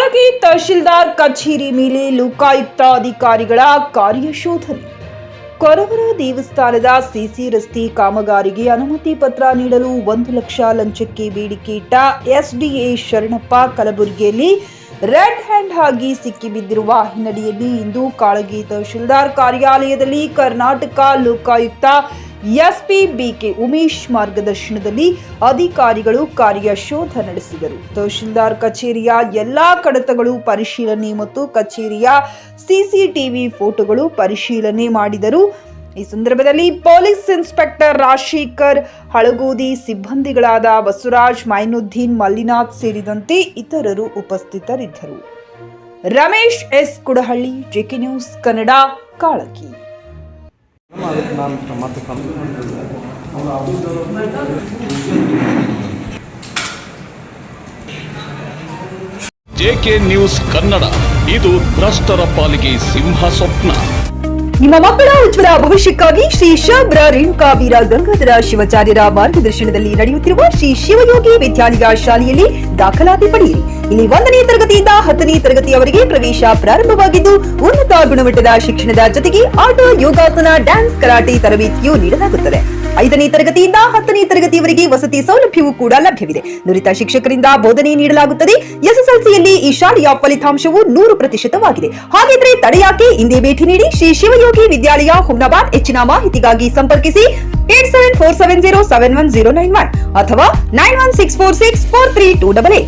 ಕಾಳಗಿ ತಹಶೀಲ್ದಾರ್ ಕಚೇರಿ ಮೇಲೆ ಲೋಕಾಯುಕ್ತ ಅಧಿಕಾರಿಗಳ ಕಾರ್ಯಶೋಧನೆ. ಕೊರವರ ದೇವಸ್ಥಾನದ ಸಿಸಿ ರಸ್ತೆ ಕಾಮಗಾರಿಗೆ ಅನುಮತಿ ಪತ್ರ ನೀಡಲು 1 ಲಕ್ಷ ಲಂಚಕ್ಕೆ ಬೇಡಿಕೆ ಇಟ್ಟ ಎಸ್ಡಿಎ ಶರಣಪ್ಪ ಕಲಬುರಗಿಯಲ್ಲಿ ರೆಡ್ ಹ್ಯಾಂಡ್ ಆಗಿ ಸಿಕ್ಕಿಬಿದ್ದಿರುವ ಹಿನ್ನೆಲೆಯಲ್ಲಿ ಇಂದು ಕಾಳಗಿ ತಹಶೀಲ್ದಾರ್ ಕಾರ್ಯಾಲಯದಲ್ಲಿ ಕರ್ನಾಟಕ ಲೋಕಾಯುಕ್ತ ಎಸ್ಪಿ ಬಿಕೆ ಉಮೇಶ್ ಮಾರ್ಗದರ್ಶನದಲ್ಲಿ ಅಧಿಕಾರಿಗಳು ಕಾರ್ಯಶೋಧ ನಡೆಸಿದರು. ತಹಶೀಲ್ದಾರ್ ಕಚೇರಿಯ ಎಲ್ಲಾ ಕಡತಗಳು ಪರಿಶೀಲನೆ ಮತ್ತು ಕಚೇರಿಯ ಸಿಸಿಟಿವಿ ಫೋಟೋಗಳು ಪರಿಶೀಲನೆ ಮಾಡಿದರು. ಈ ಸಂದರ್ಭದಲ್ಲಿ ಪೊಲೀಸ್ ಇನ್ಸ್ಪೆಕ್ಟರ್ ರಾಜಶೇಖರ್ ಹಳಗೋದಿ, ಸಿಬ್ಬಂದಿಗಳಾದ ಬಸವರಾಜ್, ಮೈನುದ್ದೀನ್, ಮಲ್ಲಿನಾಥ್ ಸೇರಿದಂತೆ ಇತರರು ಉಪಸ್ಥಿತರಿದ್ದರು. Ramesh S Kudahalli, JK news Kannada, Kalagi. JK news Kannada, ಇದು ಭ್ರಷ್ಟರ ಪಾಲಿಗೆ ಸಿಂಹ ಸ್ವಪ್ನ. ನಿಮ್ಮ ಮಕ್ಕಳ ಉಜ್ವಲ ಭವಿಷ್ಯಕ್ಕಾಗಿ ಶ್ರೀ ಶಬ್ರ ರೇಣುಕಾ ವೀರ ಗಂಗಾಧರ ಶಿವಾಚಾರ್ಯರ ಮಾರ್ಗದರ್ಶನದಲ್ಲಿ ನಡೆಯುತ್ತಿರುವ ಶ್ರೀ ಶಿವಯೋಗಿ ವಿದ್ಯಾಲಯ ಶಾಲೆಯಲ್ಲಿ ದಾಖಲಾತಿ ಪಡೆಯಿರಿ. ಇಲ್ಲಿ 1ನೇ ತರಗತಿಯಿಂದ 10ನೇ ತರಗತಿಯವರೆಗೆ ಪ್ರವೇಶ ಪ್ರಾರಂಭವಾಗಿದ್ದು, ಉನ್ನತ ಗುಣಮಟ್ಟದ ಶಿಕ್ಷಣದ ಜೊತೆಗೆ ಆಟ, ಯೋಗಾಸನ, ಡ್ಯಾನ್ಸ್, ಕರಾಟೆ ತರಬೇತಿಯೂ ನೀಡಲಾಗುತ್ತದೆ. 5ನೇ ತರಗತಿಯಿಂದ 10ನೇ ತರಗತಿಯವರೆಗೆ ವಸತಿ ಸೌಲಭ್ಯವೂ ಕೂಡ ಲಭ್ಯವಿದೆ. ನುರಿತ ಶಿಕ್ಷಕರಿಂದ ಬೋಧನೆ ನೀಡಲಾಗುತ್ತದೆ. ಎಸ್ಎಸ್ಎಲ್ಸಿಯಲ್ಲಿ ಈ ಶಾಲೆಯ ಫಲಿತಾಂಶವು 100%ವಾಗಿದೆ. ಹಾಗಿದ್ರೆ ತಡೆಯಾಕೆ? ಇಂದೇ ಭೇಟಿ ನೀಡಿ ಶ್ರೀ ಶಿವಯೋಗಿ ವಿದ್ಯಾಲಯ, ಹುಮ್ನಾಬಾದ್. ಹೆಚ್ಚಿನ ಮಾಹಿತಿಗಾಗಿ ಸಂಪರ್ಕಿಸಿ 8747071091 ಅಥವಾ 9164643288.